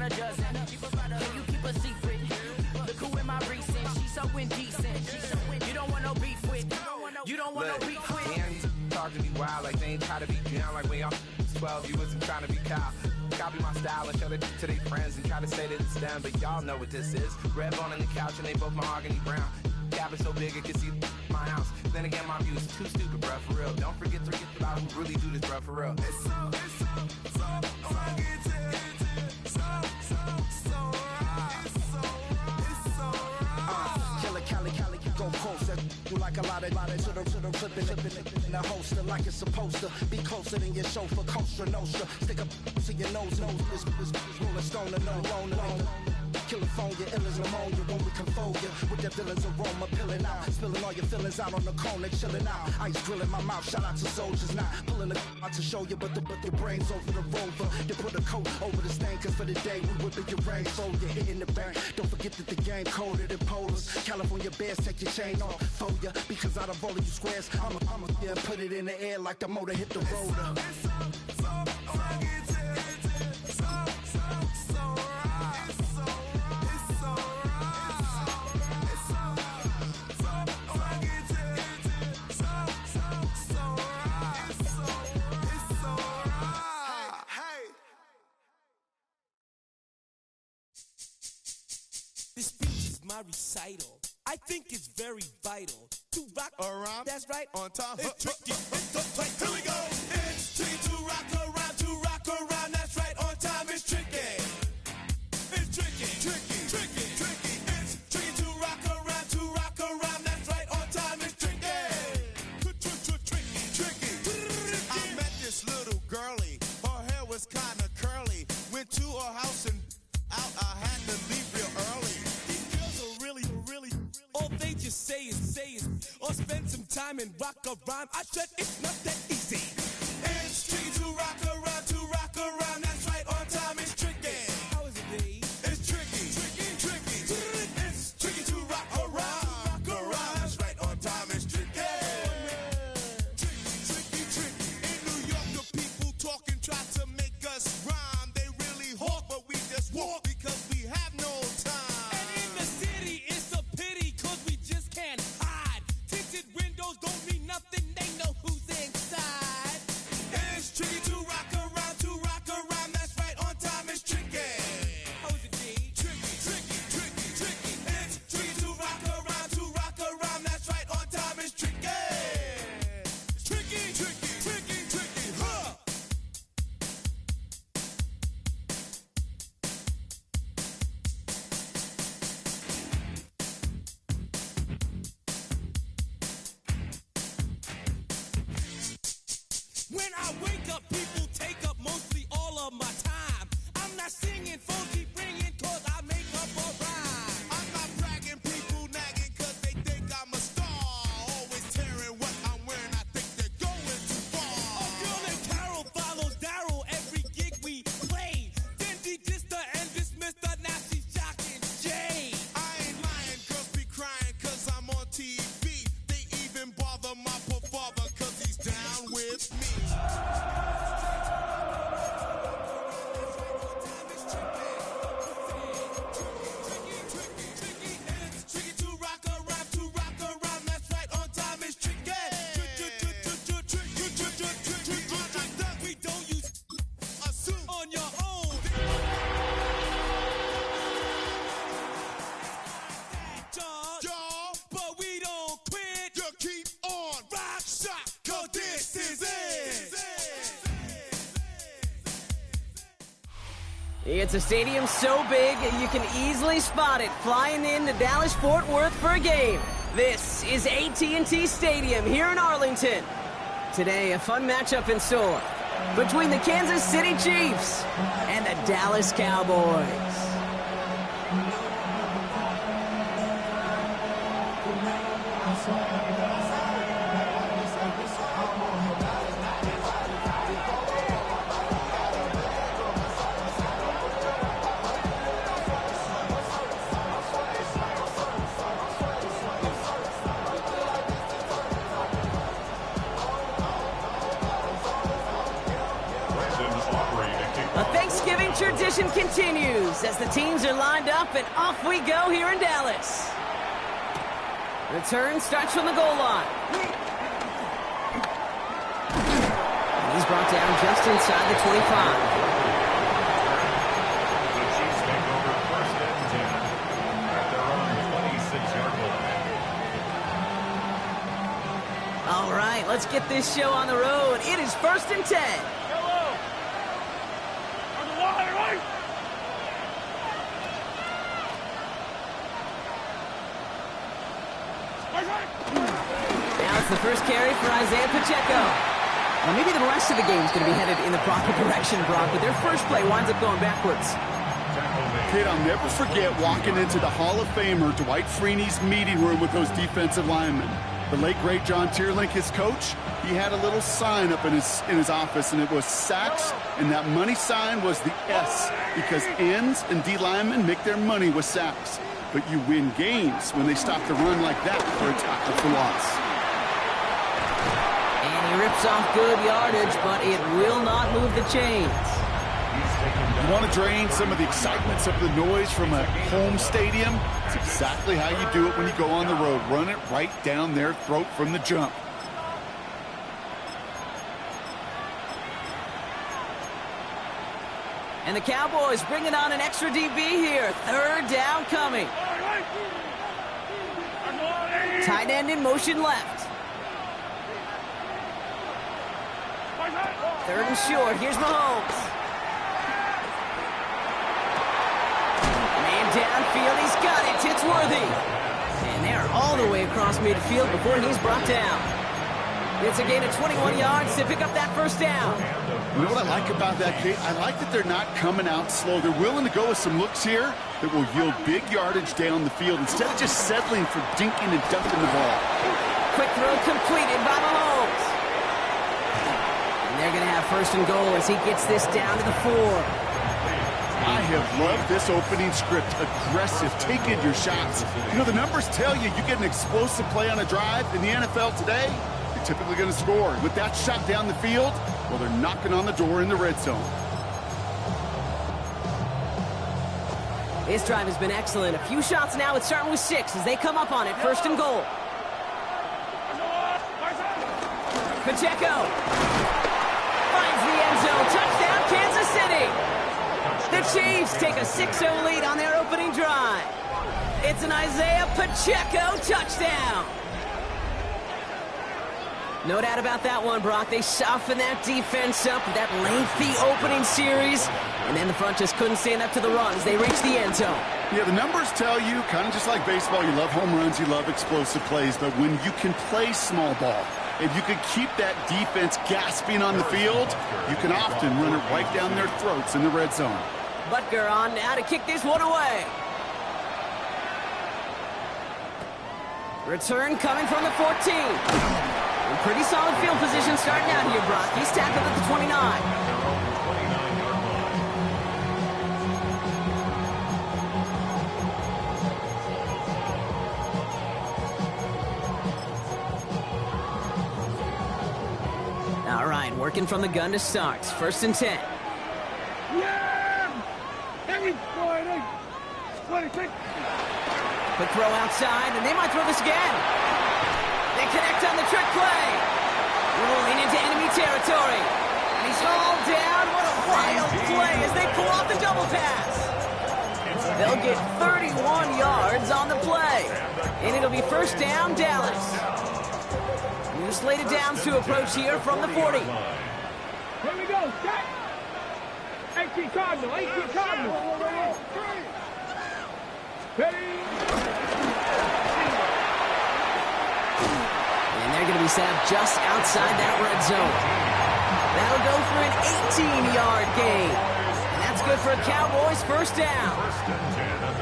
about a dozen. Can you keep a secret? Look who in my recent. She's so indecent. You don't want no beef with. You don't want no beef with. Damn, talk to me wild like they ain't try to be down. Like when y'all 12, you wasn't trying to be Kyle. Copy my style and show it to their friends and try to say that it's them, but y'all know what this is. Red bone on the couch and they both mahogany brown. Gap is so big it can see my house. Then again, my views too stupid, bruh, for real. Don't forget about who really do this, bruh, for real. It's so Cali, go post that you like a lot of to the clipping in the holster like it's supposed to be closer than your chauffeur, Costa Nostra. Stick up to your nose, this rolling stone and no. California, ill as pneumonia when we confold you with the villain's aroma, pilling out, spilling all your feelings out on the corner, chilling out. Ice grilling my mouth, shout out to soldiers, not pulling the out to show you, but the brains over the rover. They put a coat over the stain, cause for the day we whipping your rain, so you're hitting the bank. Don't forget that the game colder than polars. California bears, take your chain off for ya, because out of all of you squares, I'ma yeah, put it in the air like the motor hit the rotor. This speech is my recital. I think it's very vital to rock around. That's right. On time. It's tricky. It's the play. Here we go. It's tricky to rock around. To rock around. That's right. On time. It's tricky. It's tricky. Tricky. Tricky. Tricky. It's tricky to rock around. To rock around. That's right. On time. It's tricky. Tricky. Tricky. I met this little girlie. Her hair was kind of curly. Went to her house and out. I had to leave real early. All they just say is, or spend some time and rock a rhyme. I said it's not that easy. It's tricky to rock around, that's right, on time it's tricky. How is it, D? It's tricky. It's tricky to rock around, that's right, on time it's tricky. Tricky. In New York, the people talking try to make us rhyme. They really hawk, but we just walk because we have no time. Don't mean nothing, they know who's inside. It's tricky to rock around, that's right, on time it's tricky. How is it, D? Tricky. It's tricky to rock around, that's right, on time it's tricky. Tricky, huh? When I wake up, people take up mostly all of my time. I'm not singing, phone keep ringing, cause I make up a rhyme. I'm not bragging, people nagging, cause they think I'm a star. Always tearing what I'm wearing, I think they're going too far. A girl named Carol follows Daryl every gig we play. Then she dissed her and dismissed her, now she's shocking Jay. I ain't lying, girls be crying, cause I'm on TV. They even bother my poor father, cause he's down with me. It's a stadium so big you can easily spot it flying into Dallas-Fort Worth for a game. This is AT&T Stadium here in Arlington. Today, a fun matchup in store between the Kansas City Chiefs and the Dallas Cowboys. tradition continues as the teams are lined up and off we go here in Dallas. Return starts from the goal line. And he's brought down just inside the 25. The Chiefs take over 1st and 10 at their own 26-yard line. All right, let's get this show on the road. It is 1st and 10. Now it's the first carry for Isaiah Pacheco. Now maybe the rest of the game is going to be headed in the proper direction, Brock, but their first play winds up going backwards. Kid, I'll never forget walking into the Hall of Famer Dwight Freeney's meeting room with those defensive linemen. The late, great John Tierlink, his coach, he had a little sign up in his office, and it was sacks, and that money sign was the S, because ends and D linemen make their money with sacks. But you win games when they stop the run like that for a tackle for loss. And he rips off good yardage, but it will not move the chains. You want to drain some of the excitement, some of the noise from a home stadium? It's exactly how you do it when you go on the road. Run it right down their throat from the jump. And the Cowboys bringing on an extra DB here. 3rd down coming. Tight end in motion left. 3rd and short. Here's Mahomes. Man downfield. He's got it. It's Worthy. And they're all the way across midfield before he's brought down. It's a gain of 21 yards to pick up that 1st down. You know what I like about that, Kate? I like that they're not coming out slow. They're willing to go with some looks here that will yield big yardage down the field instead of just settling for dinking and dumping the ball. Quick throw completed by Mahomes. And they're going to have 1st and goal as he gets this down to the 4. I have loved this opening script. Aggressive, taking your shots. You know, the numbers tell you you get an explosive play on a drive in the NFL today, you're typically going to score. With that shot down the field, well, they're knocking on the door in the red zone. This drive has been excellent. A few shots now. It's starting with 6 as they come up on it. 1st and goal. Pacheco finds the end zone. Touchdown, Kansas City. The Chiefs take a 6-0 lead on their opening drive. It's an Isaiah Pacheco touchdown. No doubt about that one, Brock. They softened that defense up with that lengthy opening series, and then the front just couldn't stand up to the run as they reached the end zone. Yeah, the numbers tell you, kind of just like baseball, you love home runs, you love explosive plays, but when you can play small ball, if you can keep that defense gasping on the field, you can often run it right down their throats in the red zone. Butker on now to kick this one away. Return coming from the 14. In pretty solid field position starting out here, Brock. He's tackled at the 29. All right, working from the gun to start. 1st and 10. Quick throw outside, and they might throw this again. They connect on the trick play. Rolling into enemy territory. And he's hauled down. What a wild play as they pull off the double pass. They'll get 31 yards on the play. And it'll be 1st down, Dallas. New slated downs to approach here from the 40. Here we go, set. 18 Cardinal, 18 Cardinal. Ready. And they're going to be set up just outside that red zone. That'll go for an 18-yard gain. And that's good for a Cowboys 1st down.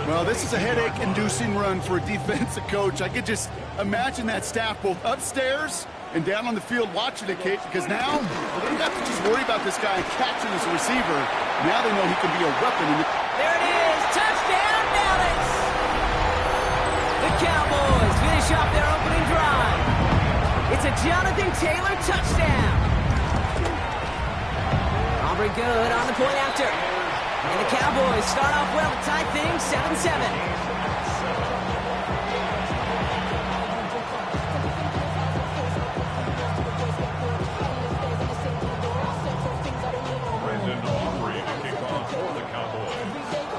Well, this is a headache-inducing run for a defensive coach. I could just imagine that staff both upstairs and down on the field watching it, Kate, because now they don't have to just worry about this guy catching as a receiver. Now they know he can be a weapon. There it is. Touchdown, Dallas. The Cowboys finish off their opening drive. It's a Jonathan Taylor touchdown. Aubrey good on the point after. And the Cowboys start off well to tie things 7-7.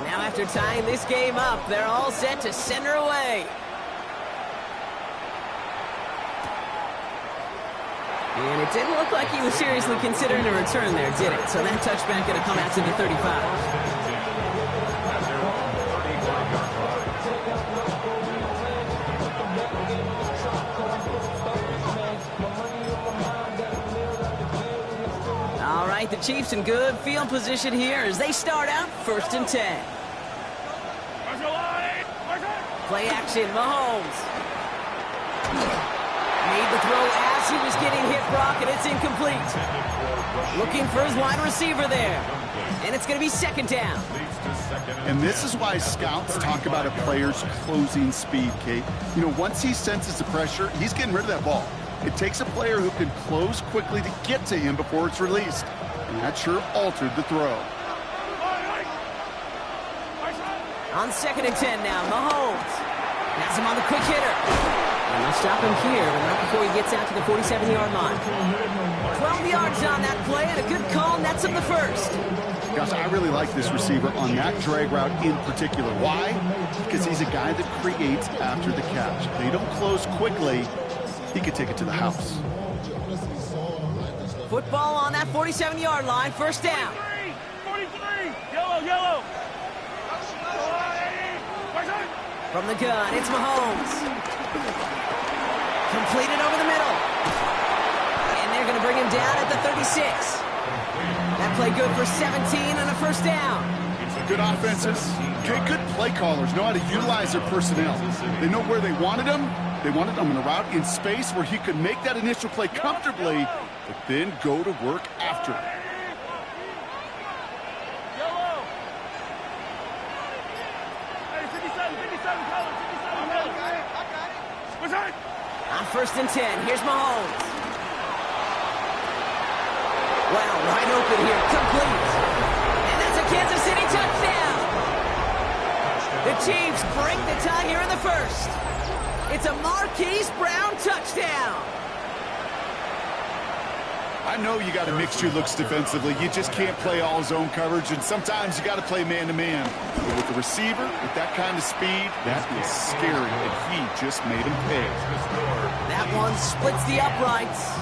Now after tying this game up, they're all set to center away. And it didn't look like he was seriously considering a return there, did it? So that touchback going to come out to the 35. All right, the Chiefs in good field position here as they start out 1st and 10. Play action, Mahomes. Made the throw as he was getting hit, Brock, and it's incomplete. Looking for his wide receiver there. And it's going to be 2nd down. And this is why scouts talk about a player's closing speed, Kate. You know, once he senses the pressure, he's getting rid of that ball. It takes a player who can close quickly to get to him before it's released. And that sure altered the throw. On 2nd and 10 now, Mahomes. Has him on the quick hitter. And they'll stop him here, but not before he gets out to the 47-yard line. 12 yards on that play, and a good call nets him the first. Gosh, I really like this receiver on that drag route in particular. Why? Because he's a guy that creates after the catch. If they don't close quickly, he could take it to the house. Football on that 47-yard line, 1st down. 43, yellow. From the gun, it's Mahomes. Completed over the middle. And they're going to bring him down at the 36. That play good for 17 and a 1st down. Good offenses. Okay, good play callers know how to utilize their personnel. They know where they wanted him. They wanted him in a route in space where he could make that initial play comfortably, but then go to work after it. On 1st and 10, here's Mahomes. Wow, wide open here, complete. And that's a Kansas City touchdown. The Chiefs break the tie here in the 1st. It's a Marquise Brown touchdown. I know you got to mix your looks defensively. You just can't play all zone coverage, and sometimes you got to play man-to-man. But with the receiver, with that kind of speed, that is scary, and he just made him pay. That one splits the uprights.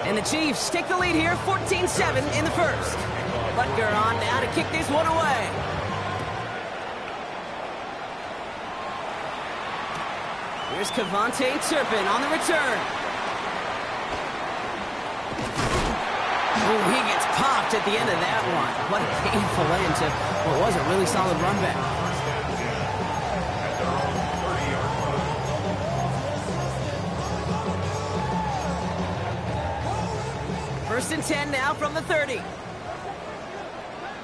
And the Chiefs take the lead here, 14-7 in the 1st. Butker on now to kick this one away. Here's Kevontae Turpin on the return. Oh, he gets popped at the end of that one. What a painful end to what was a really solid run back. First and 10 now from the 30.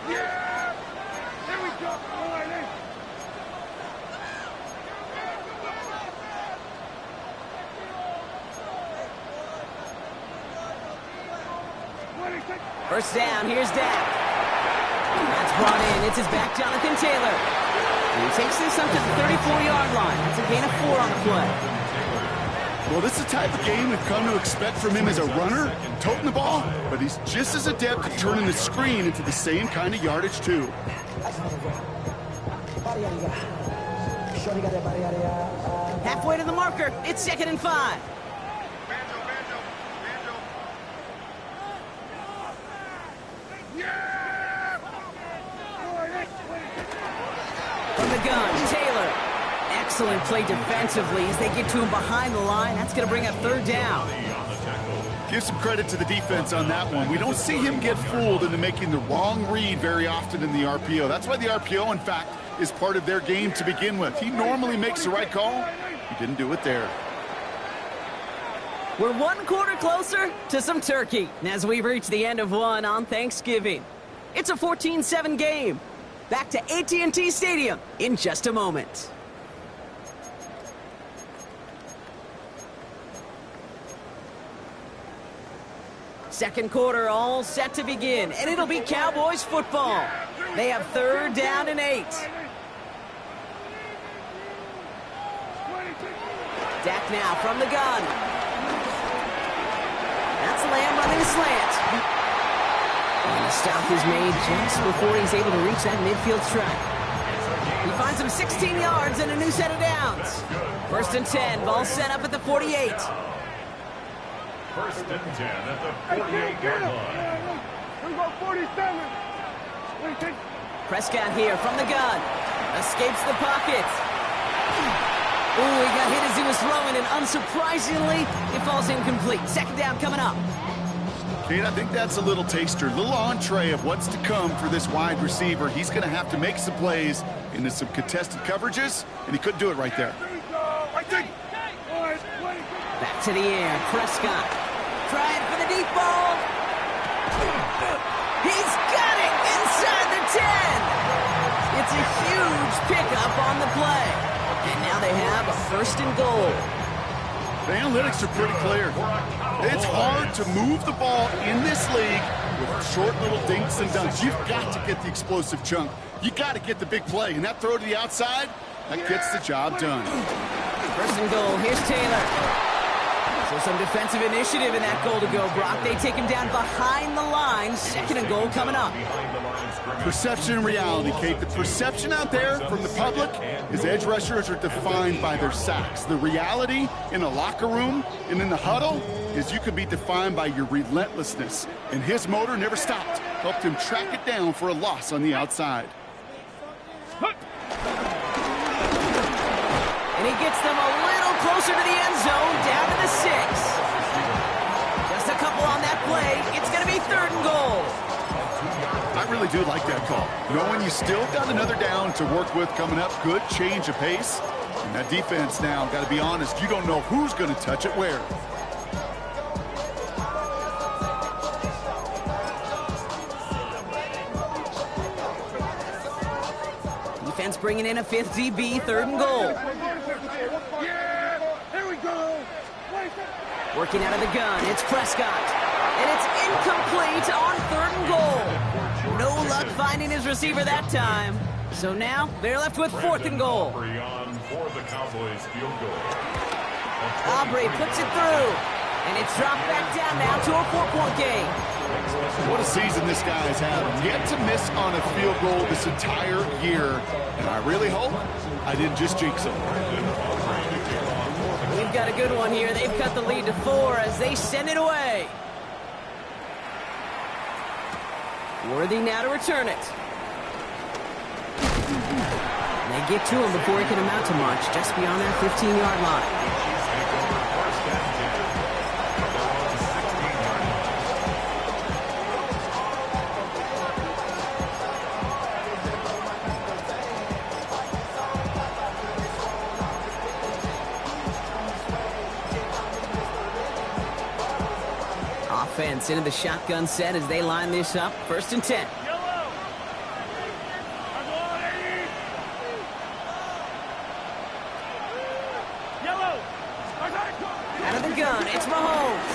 Yeah! Here we go. All right, then. First down, here's Dak. That's brought in. It's his back, Jonathan Taylor. And he takes this up to the 34-yard line. That's a gain of 4 on the play. Well, this is the type of game we've come to expect from him as a runner, toting the ball, but he's just as adept at turning the screen into the same kind of yardage, too. Halfway to the marker. It's 2nd and 5. From the gun, Taylor. Excellent play defensively as they get to him behind the line. That's going to bring up 3rd down. Give some credit to the defense on that one. We don't see him get fooled into making the wrong read very often in the RPO. That's why the RPO, in fact, is part of their game to begin with. He normally makes the right call. He didn't do it there. We're 1 quarter closer to some turkey as we reach the end of one on Thanksgiving. It's a 14-7 game. Back to AT&T Stadium in just a moment. Second quarter all set to begin, and it'll be Cowboys football. They have 3rd down and 8. Dak now from the gun. That's Lamb running a slant. And the stop is made just before he's able to reach that midfield strike. He finds him 16 yards and a new set of downs. 1st and 10, ball set up at the 48. 1st and 10 at the 48-yard line. Let's go 47. Prescott here from the gun. Escapes the pocket. Ooh, he got hit as he was throwing, and unsurprisingly, it falls incomplete. 2nd down coming up. Kate, I think that's a little taster, a little entree of what's to come for this wide receiver. He's going to have to make some plays into some contested coverages, and he couldn't do it right there. Back to the air, Prescott. Trying for the deep ball. He's got it inside the 10. It's a huge pickup on the play. And now they have a 1st and goal. The analytics are pretty clear. It's hard to move the ball in this league with short little dinks and dunks. You've got to get the explosive chunk. You got to get the big play. And that throw to the outside, that gets the job done. 1st and goal. Here's Taylor. So some defensive initiative in that goal to go, Brock. They take him down behind the line. 2nd and goal coming up. Perception and reality, Kate. The perception out there from the public is edge rushers are defined by their sacks. The reality in a locker room and in the huddle is you can be defined by your relentlessness. And his motor never stopped. Helped him track it down for a loss on the outside. And he gets them a little closer to the end zone, down to the 6. Just a couple on that play. It's going to be 3rd and goal. I really do like that call. Knowing you still got another down to work with coming up, good change of pace. And that defense now, got to be honest, you don't know who's going to touch it where. Defense bringing in a 5th DB, 3rd and goal. Here we go. Working out of the gun, it's Prescott. And it's incomplete on 3rd and goal. No luck finding his receiver that time. So now they're left with 4th and goal. For the Cowboys field goal. Aubrey puts it through. And it's dropped back down now to a 4-point game. What a season this guy has had. Yet to miss on a field goal this entire year. And I really hope I didn't just jinx him. We've got a good one here. They've cut the lead to 4 as they send it away. Worthy now to return it. They get to him before he can amount to much, just beyond that 15-yard line. Offense into the shotgun set as they line this up. 1st and 10. Out of the gun, it's Mahomes.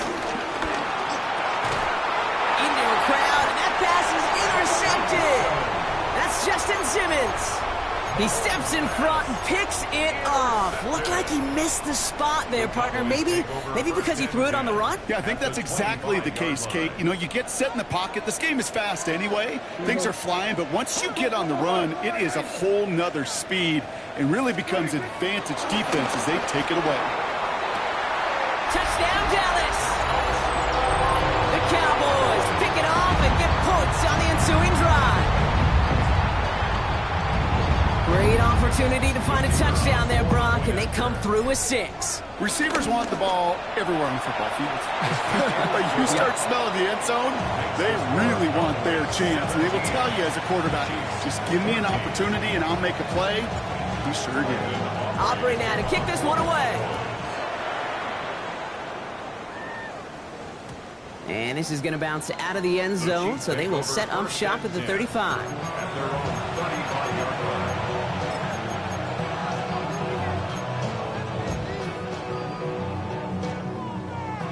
Into a crowd, and that pass is intercepted. That's Justin Simmons. He steps in front and picks it off. Looked like he missed the spot there, partner. Maybe because he threw it on the run? Yeah, I think that's exactly the case, Kate. You know, you get set in the pocket. This game is fast anyway. Things are flying, but once you get on the run, it is a whole nother speed and really becomes advantage defense as they take it away. Touchdown, Dallas! The Cowboys pick it off and get points on the ensuing drive. Great opportunity to find a touchdown there, Brock, and they come through with 6. Receivers want the ball everywhere on the football field. But you start smelling the end zone, they really want their chance. And they will tell you as a quarterback, just give me an opportunity and I'll make a play. He sure did. Aubrey now to kick this one away. And this is going to bounce out of the end zone, so they will set up shop at the 35.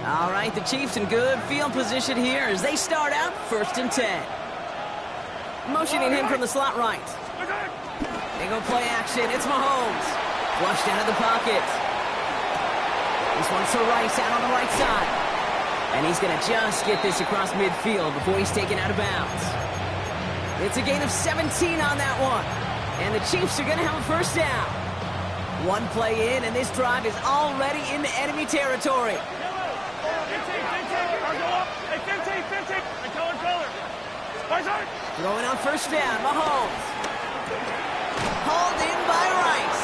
All right, the Chiefs in good field position here as they start out 1st and 10. motioning him from the slot right. They go play action. It's Mahomes. Flushed out of the pocket. This one's to Rice out on the right side. And he's going to just get this across midfield before he's taken out of bounds. It's a gain of 17 on that one. And the Chiefs are going to have a first down. One play in, and this drive is already into enemy territory. Throwing on first down, Mahomes. Hauled in by Rice.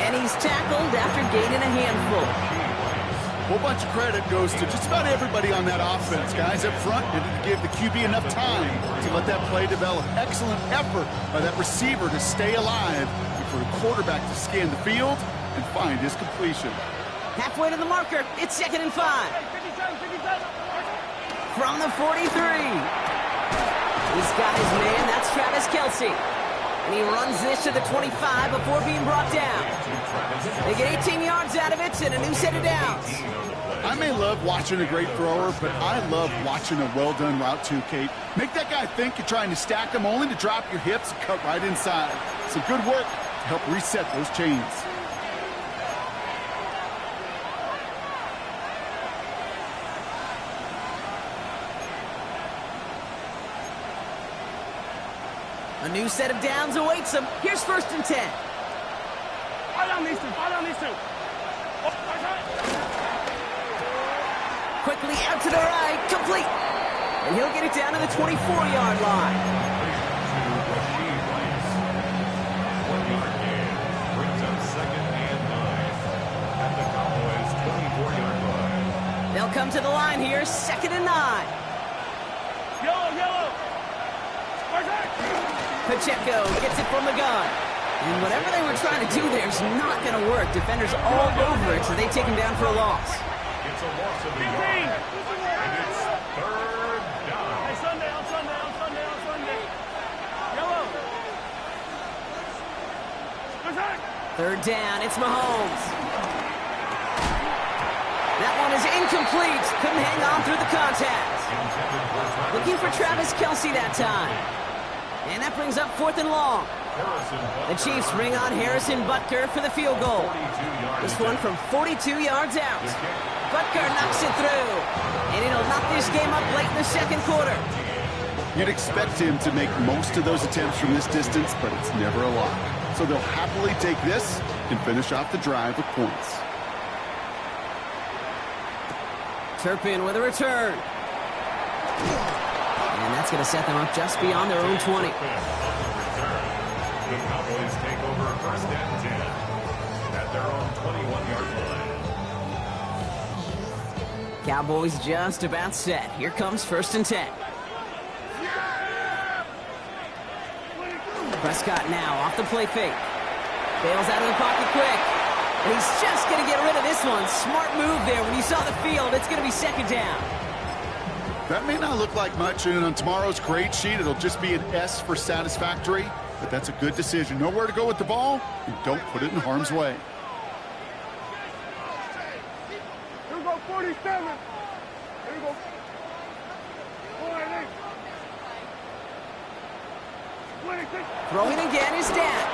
And he's tackled after gaining a handful. A whole bunch of credit goes to just about everybody on that offense. Guys up front didn't give the QB enough time to let that play develop. Excellent effort by that receiver to stay alive and for the quarterback to scan the field and find his completion. Halfway to the marker, it's 2nd and 5. From the 43. He's got his man, that's Travis Kelce. And he runs this to the 25 before being brought down. They get 18 yards out of it and a new set of downs. I may love watching a great thrower, but I love watching a well-done route too, Kate. Make that guy think you're trying to stack them only to drop your hips and cut right inside. So good work to help reset those chains. A new set of downs awaits them. Here's 1st and 10. Fall on these two. Quickly out to the right, complete. And he'll get it down to the 24-yard line. They'll come to the line here, 2nd and 9. Yellow. Pacheco gets it from the gun. And whatever they were trying to do there is not going to work. Defenders all over it, so they take him down for a loss. It's a loss of the yard. And it's 3rd down. On Sunday. Yellow. 3rd down, it's Mahomes. That one is incomplete. Couldn't hang on through the contact. Looking for Travis Kelce that time. And that brings up 4th and long. The Chiefs bring on Harrison Butker for the field goal. This one from 42 yards out. Butker knocks it through. And it'll knock this game up late in the 2nd quarter. You'd expect him to make most of those attempts from this distance, but it's never a lot. So they'll happily take this and finish off the drive with points. Turpin with a return. And that's going to set them up just beyond their own 20. The Cowboys take over 1st and 10 at their own 21-yard line. Cowboys just about set. Here comes 1st and 10. Prescott now off the play fake. Bails out of the pocket quick. And he's just going to get rid of this one. Smart move there. When you saw the field, it's going to be 2nd down. That may not look like much, and on tomorrow's grade sheet, it'll just be an S for satisfactory, but that's a good decision. Know where to go with the ball, and don't put it in harm's way. Here we go, 47. Here we go. 26. Throwing again is Dak.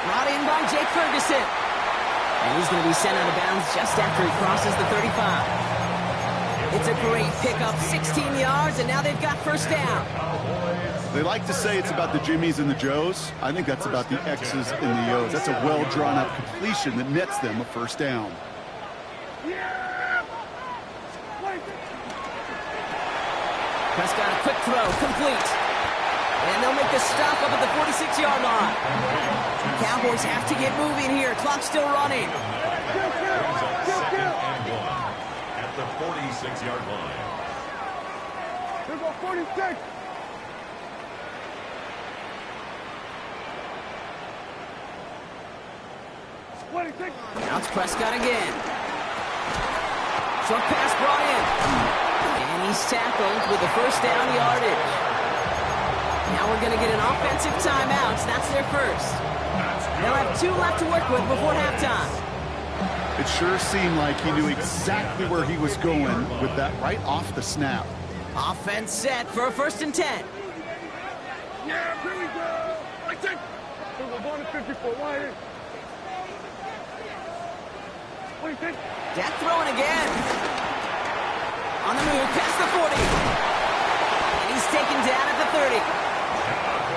Brought in by Jake Ferguson. And he's going to be sent out of bounds just after he crosses the 35. It's a great pickup, 16 yards, and now they've got 1st down. They like to say it's about the Jimmies and the Joes. I think that's about the X's and the O's. That's a well-drawn-up completion that nets them a 1st down. Prescott, a quick throw, complete. And they'll make the stop up at the 46-yard line. Cowboys have to get moving here. Clock's still running. At the 46-yard line. Here we go, 46. Now it's Prescott again. Short pass brought in. And he's tackled with the 1st down yardage. Now we're going to get an offensive timeout. That's their 1st. They'll have 2 left to work with before halftime. It sure seemed like he knew exactly where he was going with that right off the snap. Offense set for a 1st and 10. Yeah, here we go. I take. We're going to 54. Why? What do you think? Dak throwing again. On the move, past the 40. And he's taken down at the 30.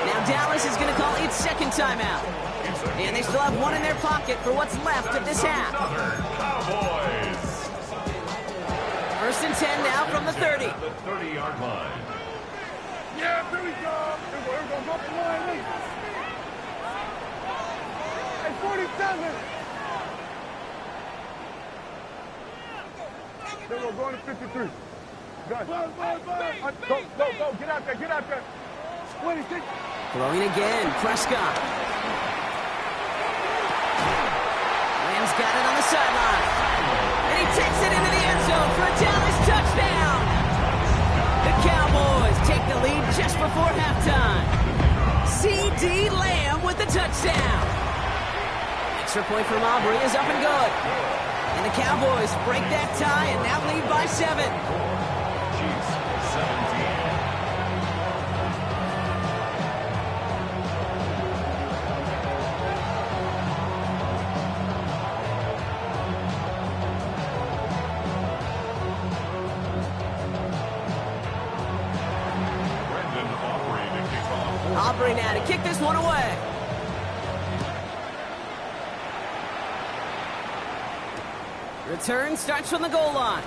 Now Dallas is going to call its second timeout. And they still have one in their pocket for what's left of this half. Cowboys. First and 10 now from the 30. The 30-yard line. Yeah, here we go. Here we go. Go up the line. Hey, 47. Then we're going to 53. Go. Go. Get out there. 26. Throwing again, Prescott. Lamb's got it on the sideline. And he takes it into the end zone for a Dallas touchdown. The Cowboys take the lead just before halftime. C.D. Lamb with the touchdown. Extra point from Aubrey is up and good. And the Cowboys break that tie and now lead by 7. Chiefs 17. Aubrey now to kick this one away. Return starts from the goal line.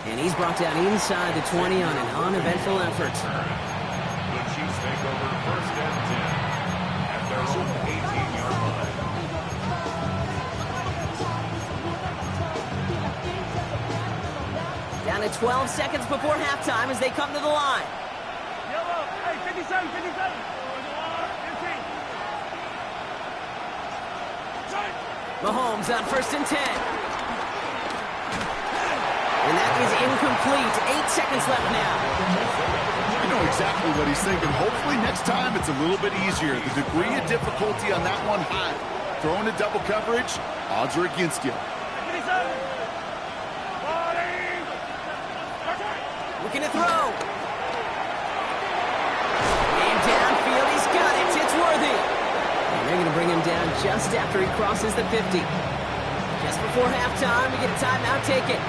And he's brought down inside the 20 on an uneventful effort. The Chiefs take over first and 10 at their own 18-yard line. Down to 12 seconds before halftime as they come to the line. Hey, 57. Mahomes on first and 10. And that is incomplete. 8 seconds left now. I know exactly what he's thinking. Hopefully next time it's a little bit easier. The degree of difficulty on that one high. Throwing a double coverage, odds are against you. Looking to throw. And downfield, he's got it. It's worthy. And they're going to bring him down just after he crosses the 50. Just before halftime, we get a timeout. Take it.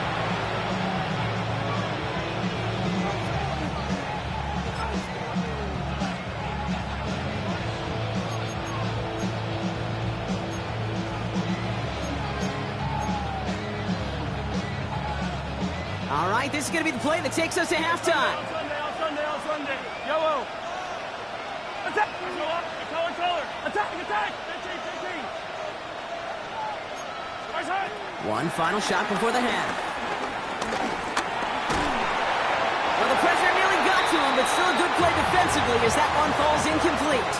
All right, this is going to be the play that takes us to halftime. On Sunday. Yellow. Attack. Attack. 18. One final shot before the half. Well, the pressure nearly got to him, but still a good play defensively as that one falls incomplete.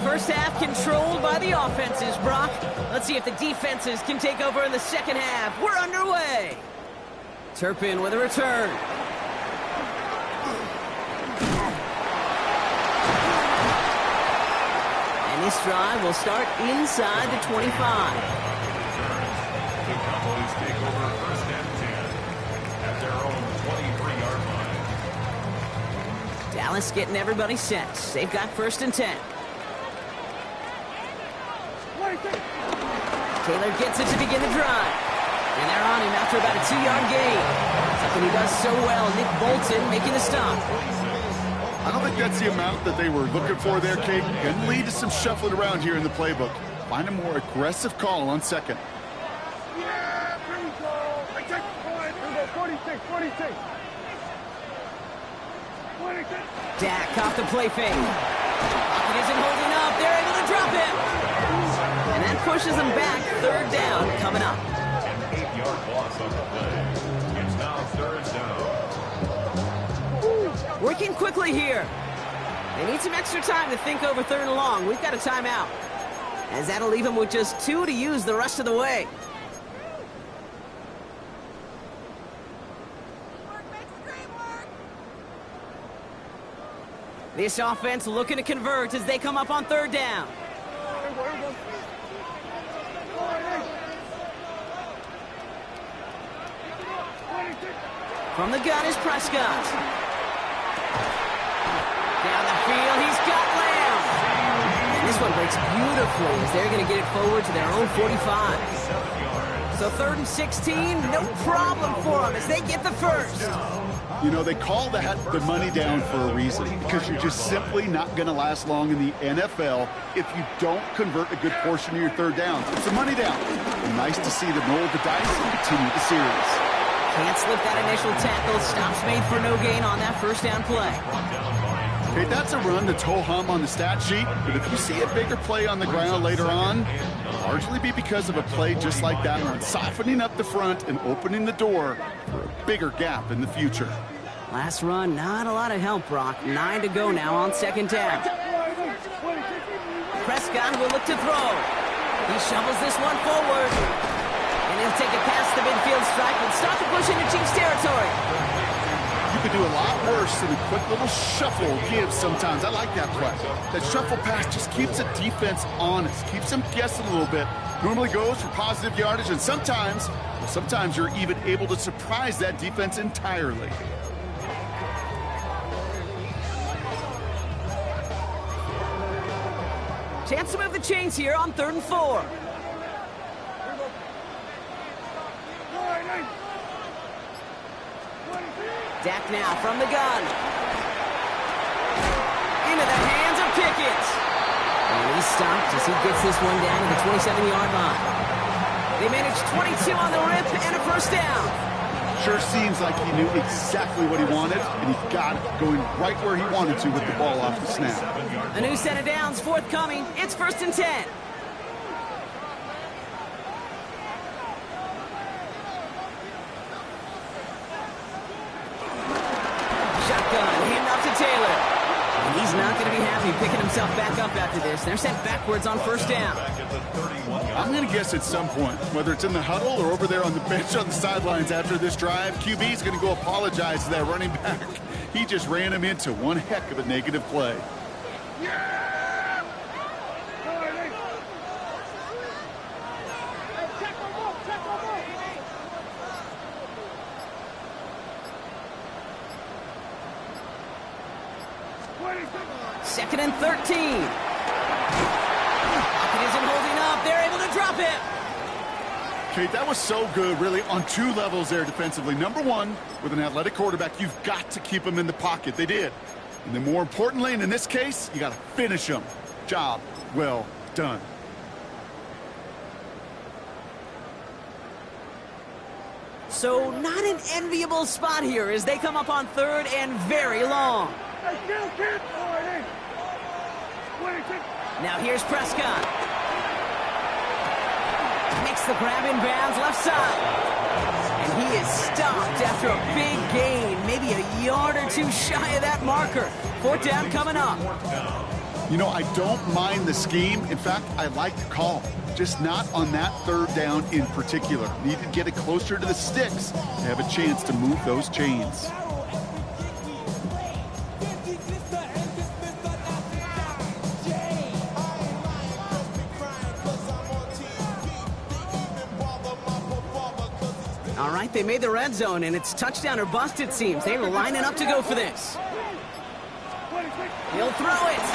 First half controlled by the offenses, Brock. Let's see if the defenses can take over in the second half. We're underway. Turpin with a return. And this drive will start inside the 25. The Cowboys take over first and 10 at their own 23-yard line. Dallas getting everybody set. They've got first and 10. Taylor gets it to begin the drive. And they're on him after about a 2-yard gain. Something he does so well. Nick Bolton making the stop. I don't think that's the amount that they were looking for there, Kate. Can lead to some shuffling around here in the playbook. Find a more aggressive call on second. Yeah, here we go. I take the point. Here we go, 46. 26. Dak off the play fake. Pocket isn't holding up. They're able to drop him. And that pushes them back. Third down coming up. An 8-yard loss on the play. It's now third down. Working quickly here. They need some extra time to think over third and long. We've got a timeout. As that'll leave them with just 2 to use the rest of the way. This offense looking to convert as they come up on third down. From the gun is Prescott. Down the field, he's got Lamb. And this one breaks beautifully as they're going to get it forward to their own 45. So 3rd and 16, no problem for them as they get the first. You know, they call that the money down for a reason, because you're just simply not going to last long in the NFL if you don't convert a good portion of your third down. It's a money down. And nice to see them roll the dice and continue the series. Can't slip that initial tackle. Stops made for no gain on that first down play. Okay, that's a run that's ho-hum on the stat sheet, but if you see a bigger play on the ground later on, it'll largely be because of a play just like that one, softening up the front and opening the door for a bigger gap in the future. Last run, not a lot of help, Brock. 9 to go now on second down. Prescott will look to throw. He shovels this one forward. And he'll take it past the midfield stripe and start to push into Chiefs territory. You could do a lot worse than a quick little shuffle give sometimes. I like that play. That shuffle pass just keeps the defense honest, keeps them guessing a little bit. Normally goes for positive yardage, and sometimes you're even able to surprise that defense entirely. Chance to move the chains here on 3rd and 4. Dak now from the gun. Into the hands of Pickett. And he's stopped as he gets this one down to the 27-yard line. They managed 22 on the rip and a first down. Sure seems like he knew exactly what he wanted, and he got it going right where he wanted to with the ball off the snap. A new set of downs forthcoming. It's 1st and 10. He's not going to be happy picking himself back up after this. They're sent backwards on first down. I'm going to guess at some point, whether it's in the huddle or over there on the bench on the sidelines after this drive, QB is going to go apologize to that running back. He just ran him into one heck of a negative play. Second and 13. Pocket isn't holding up. They're able to drop it. Okay, that was so good, really, on 2 levels there defensively. Number one, with an athletic quarterback, you've got to keep him in the pocket. They did. And then more importantly, and in this case, you got to finish him. Job well done. So not an enviable spot here as they come up on 3rd and very long. Now here's Prescott. Makes the grab in bounds left side. And he is stopped after a big gain, maybe a yard or 2 shy of that marker. 4th down coming up. You know, I don't mind the scheme. In fact, I like the call. Just not on that 3rd down in particular. Need to get it closer to the sticks to have a chance to move those chains. All right, they made the red zone, and it's touchdown or bust, it seems. They were lining up to go for this. He'll throw it.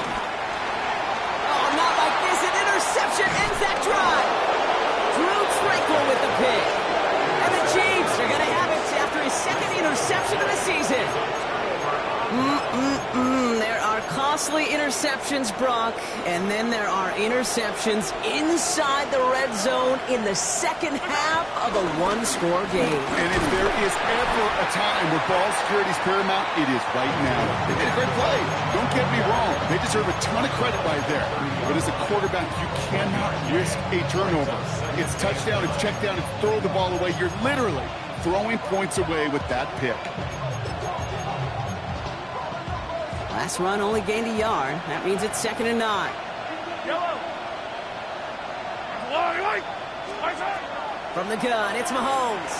Oh, not like this. An interception ends that drive. Drew Tranquil with the pick. And the Chiefs are going to have it after his 2nd interception of the season. There are costly interceptions, Brock, and then there are interceptions inside the red zone in the second half of a 1-score game. And if there is ever a time where ball security is paramount, it is right now. They made a great play. Don't get me wrong. They deserve a ton of credit right there. But as a quarterback, you cannot risk a turnover. It's touchdown, it's check down, it's throw the ball away. You're literally throwing points away with that pick. Last run only gained a yard. That means it's 2nd and 9. From the gun, it's Mahomes.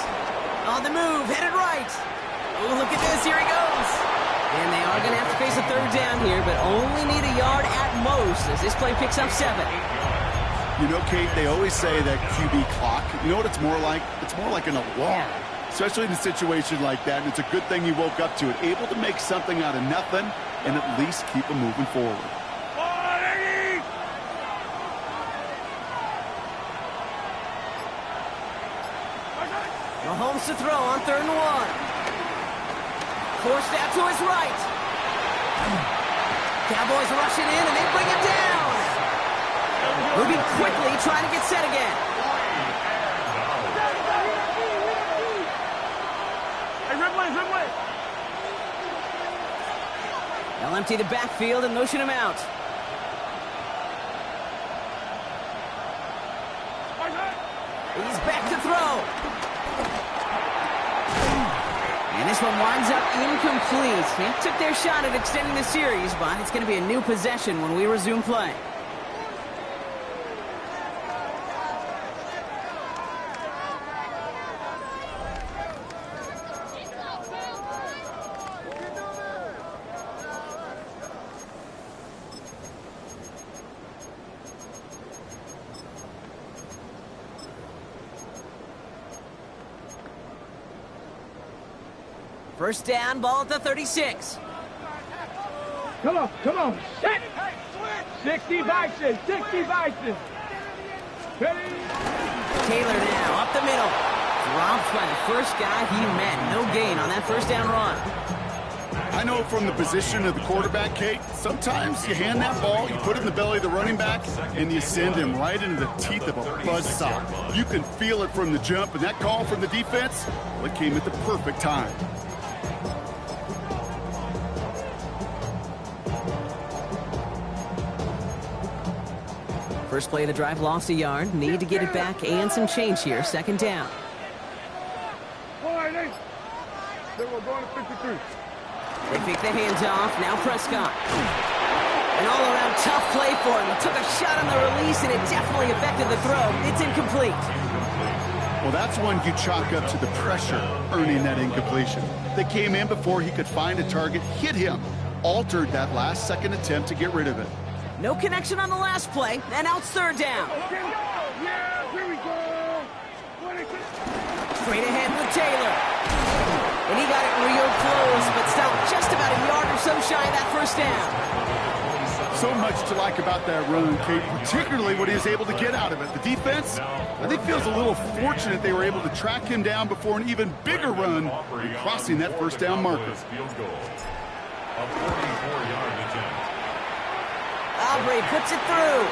On the move, headed right. Ooh, look at this. Here he goes. And they are going to have to face a third down here, but only need a yard at most as this play picks up 7. You know, Kate, they always say that QB clock, you know what it's more like? It's more like an alarm, especially in a situation like that. And it's a good thing you woke up to it, able to make something out of nothing and at least keep them moving forward. Mahomes to throw on 3rd and 1. Forced out to his right. Cowboys rush it in and they bring him down. Moving quickly, trying to get set again. They'll empty the backfield and motion him out. He's back to throw. And this one winds up incomplete. They took their shot at extending the series, but it's going to be a new possession when we resume play. First down, ball at the 36. Come on. Set. 60 vices. Ready? Taylor now, up the middle. Dropped by the first guy he met. No gain on that first down run. I know from the position of the quarterback, Kate, sometimes you hand that ball, you put it in the belly of the running back, and you send him right into the teeth of a buzzsaw. You can feel it from the jump, and that call from the defense, well, it came at the perfect time. First play of the drive lost a yard. Need to get it back and some change here. 2nd down. They were going to 53. They pick the hands off. Now Prescott. An all-around tough play for him. He took a shot on the release, and it definitely affected the throw. It's incomplete. Well, that's one you chalk up to the pressure earning that incompletion. They came in before he could find a target, hit him, altered that last-second attempt to get rid of it. No connection on the last play, and now it's 3rd down. Yeah, here we go. Straight ahead with Taylor. And he got it real close, but stopped just about a yard or so shy of that first down. So much to like about that run, Kate, particularly what he was able to get out of it. The defense, I think, feels a little fortunate they were able to track him down before an even bigger run in crossing that first down marker. Aubrey puts it through,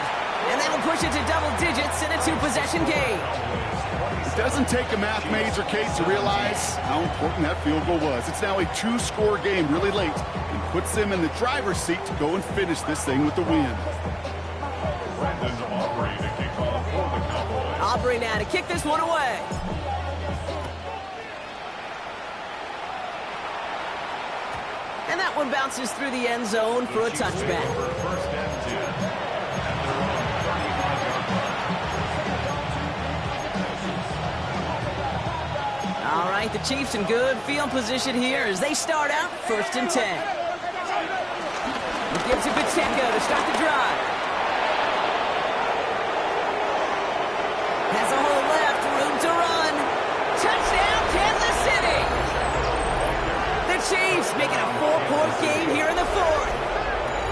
and that'll push it to double digits in a 2-possession game. It doesn't take a math major, Kate, to realize how important that field goal was. It's now a 2-score game really late and puts them in the driver's seat to go and finish this thing with the win. Aubrey now to kick this one away. And that one bounces through the end zone for a touchback. All right, the Chiefs in good field position here as they start out 1st and 10. It gives it Pacheco to start the drive. Has a hole left, room to run. Touchdown, Kansas City! The Chiefs make it a 4-point game here in the 4th.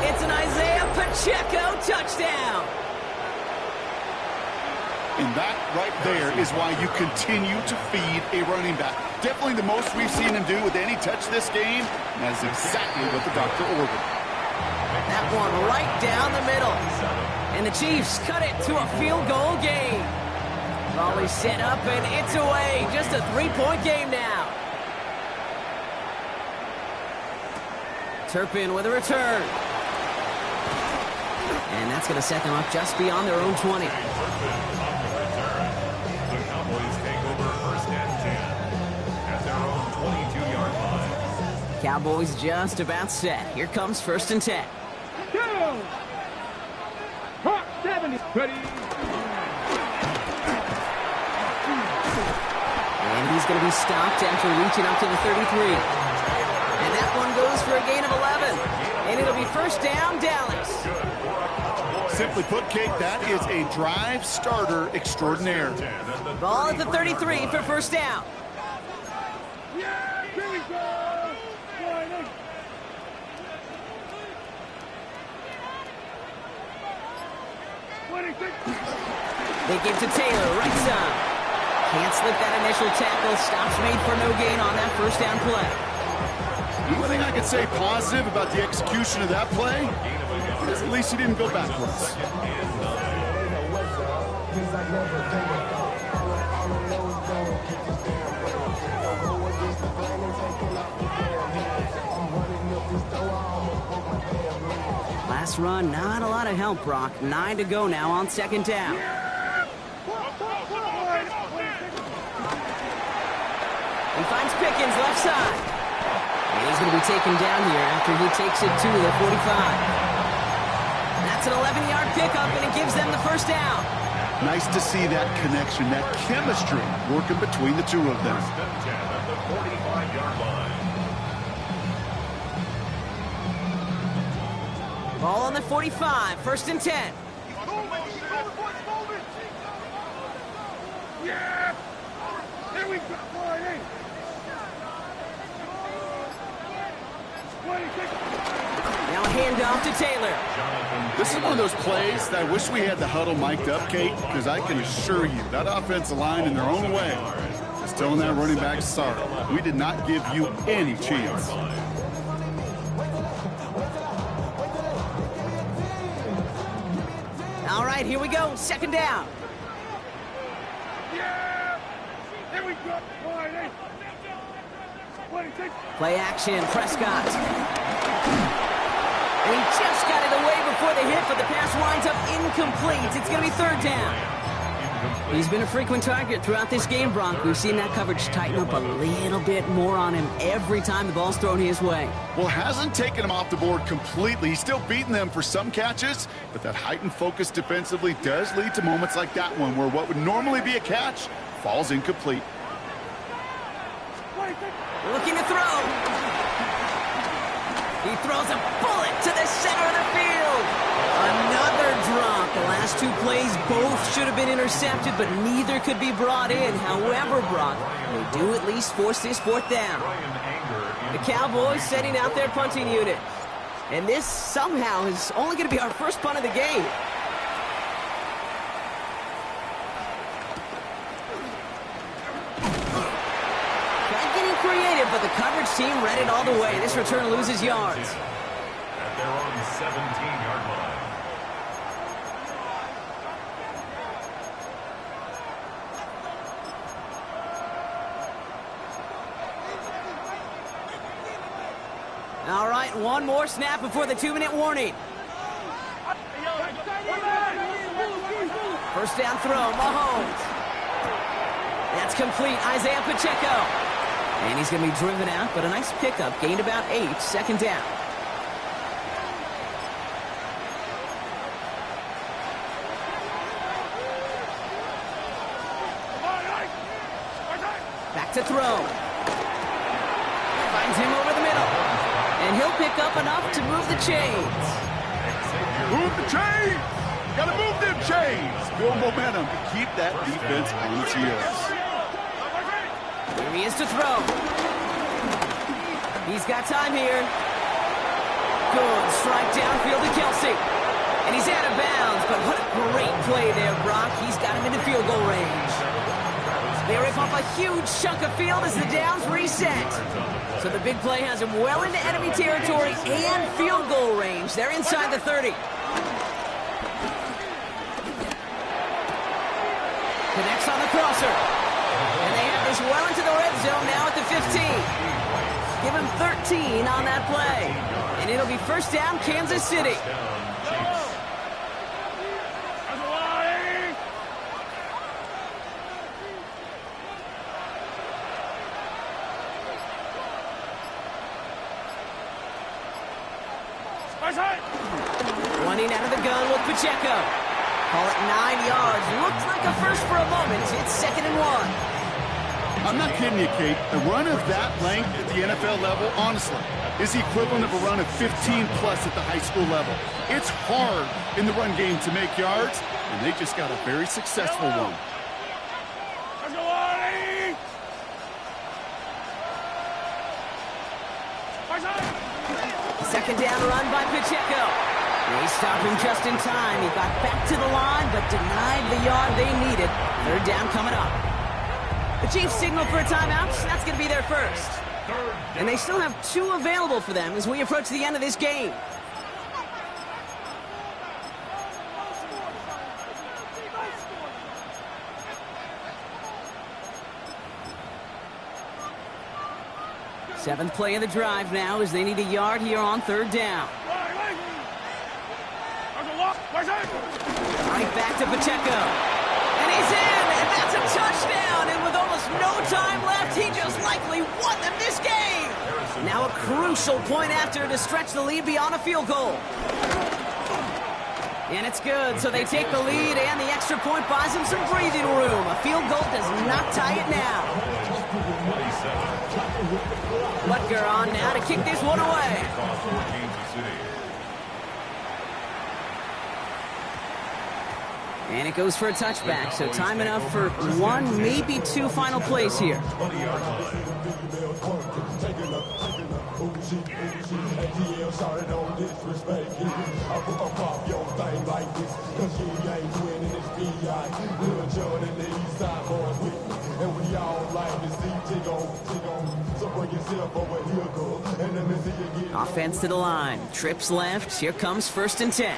It's an Isaiah Pacheco touchdown. And that right there is why you continue to feed a running back. Definitely the most we've seen him do with any touch this game. And that is exactly what the doctor ordered. That one right down the middle. And the Chiefs cut it to a field goal game. Volley set up and it's away. Just a 3-point game now. Turpin with a return. And that's going to set them up just beyond their own 20. Cowboys just about set. Here comes 1st and 10. Go! 70. Ready. And he's going to be stopped after reaching up to the 33. And that one goes for a gain of 11. And it'll be first down, Dallas. Simply put, Kate, that is a drive starter extraordinaire. Ball at the 33 for first down. Yeah, here we go. They give to Taylor, right side. Can't slip that initial tackle. Stops made for no gain on that first down play. The only thing I can say positive about the execution of that play is at least he didn't go backwards. Last run, not a lot of help, Brock. 9 to go now on second down. He finds Pickens left side. And he's going to be taken down here after he takes it to the 45. That's an 11-yard pickup, and it gives them the first down. Nice to see that connection, that chemistry working between the two of them. At the 45-yard line. Ball on the 45, first and 10. Yeah! Here we go. Now a handoff to Taylor. This is one of those plays that I wish we had the huddle mic'd up, Kate, because I can assure you that offensive line in their own way is telling that running back, sorry, we did not give you any chance. All right, here we go, second down. Yeah! Here we go. Play action, Prescott. And he just got it away before the hit, but the pass winds up incomplete. It's going to be third down. He's been a frequent target throughout this game, Bronk. We've seen that coverage tighten up a little bit more on him every time the ball's thrown his way. Well, hasn't taken him off the board completely. He's still beating them for some catches, but that heightened focus defensively does lead to moments like that one where what would normally be a catch falls incomplete. Looking to throw. He throws a bullet to the center of the field. Another drop. The last two plays both should have been intercepted, but neither could be brought in. However, Brock, they do at least force this fourth down. The Cowboys setting out their punting unit. And this somehow is only going to be our first punt of the game. Creative, but the coverage team read it all the way. This return loses yards. At their own 17-yard line. All right, one more snap before the 2-minute warning. First down throw, Mahomes. That's complete, Isaiah Pacheco. And he's going to be driven out, but a nice pickup. Gained about 8, second down. Back to throw. Finds him over the middle. And he'll pick up enough to move the chains. Move the chains! Gotta move them chains! Build momentum to keep that defense on its heels. Here he is to throw. He's got time here. Good strike downfield to Kelsey. And he's out of bounds, but what a great play there, Brock. He's got him into field goal range. They rip off a huge chunk of field as the downs reset. So the big play has him well into enemy territory and field goal range. They're inside the 30. Connects on the crosser. And they have this well into the red zone now at the 15. Give him 13 on that play. And it'll be first down, Kansas City. Running out of the gun with Pacheco. Call it 9 yards. Looks like a first for a moment. It's 2nd and 1. I'm not kidding you, Kate. A run of that length at the NFL level, honestly, is the equivalent of a run of 15-plus at the high school level. It's hard in the run game to make yards, and they just got a very successful one. Second down run by Pacheco. They stopped him just in time. He got back to the line, but denied the yard they needed. Third down coming up. The Chiefs signal for a timeout. That's going to be their first. And they still have 2 available for them as we approach the end of this game. Seventh play of the drive now as they need a yard here on third down. Right back to Pacheco. And he's in, and that's a touchdown. And with almost no time left, he just likely won them this game. Now a crucial point after to stretch the lead beyond a field goal. And it's good, so they take the lead, and the extra point buys them some breathing room. A field goal does not tie it now. Butker on now to kick this one away. And it goes for a touchback, so time enough for 1, maybe 2 final plays here. Offense to the line. Trips left. Here comes 1st and 10.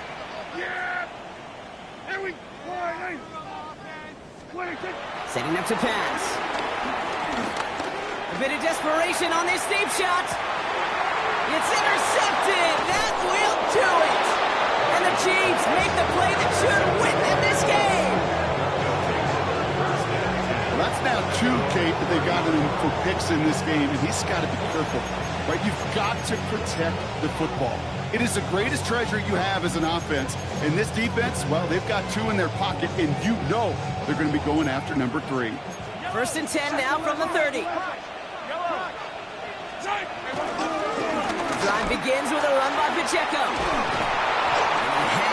Setting up to pass. A bit of desperation on this deep shot. It's intercepted. That will do it. And the Chiefs make the play that should win them this game. Well, that's now 2, Kate, that they've gotten him for picks in this game, and he's got to be careful. Right? You've got to protect the football. It is the greatest treasure you have as an offense. And this defense, well, they've got 2 in their pocket, and you know they're going to be going after number 3. 1st and 10 now from the 30. Drive begins with a run by Pacheco.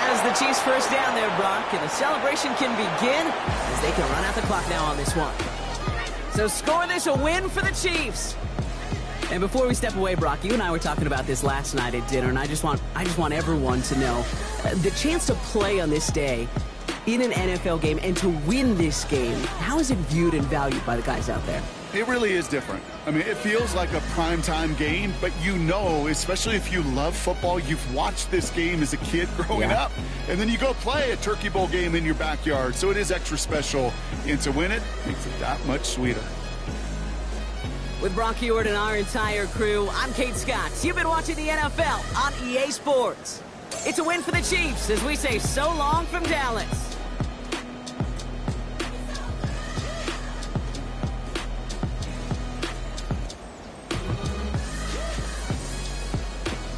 Has the Chiefs first down there, Brock, and the celebration can begin as they can run out the clock now on this one. So score this a win for the Chiefs. And before we step away, Brock, you and I were talking about this last night at dinner, and I just want everyone to know the chance to play on this day in an NFL game and to win this game. How is it viewed and valued by the guys out there? It really is different. I mean, it feels like a primetime game, but you know, especially if you love football, you've watched this game as a kid growing up, and then you go play a Turkey Bowl game in your backyard, so it is extra special, and to win it makes it that much sweeter. With Brock Ewart and our entire crew, I'm Kate Scott. You've been watching the NFL on EA Sports. It's a win for the Chiefs as we say so long from Dallas.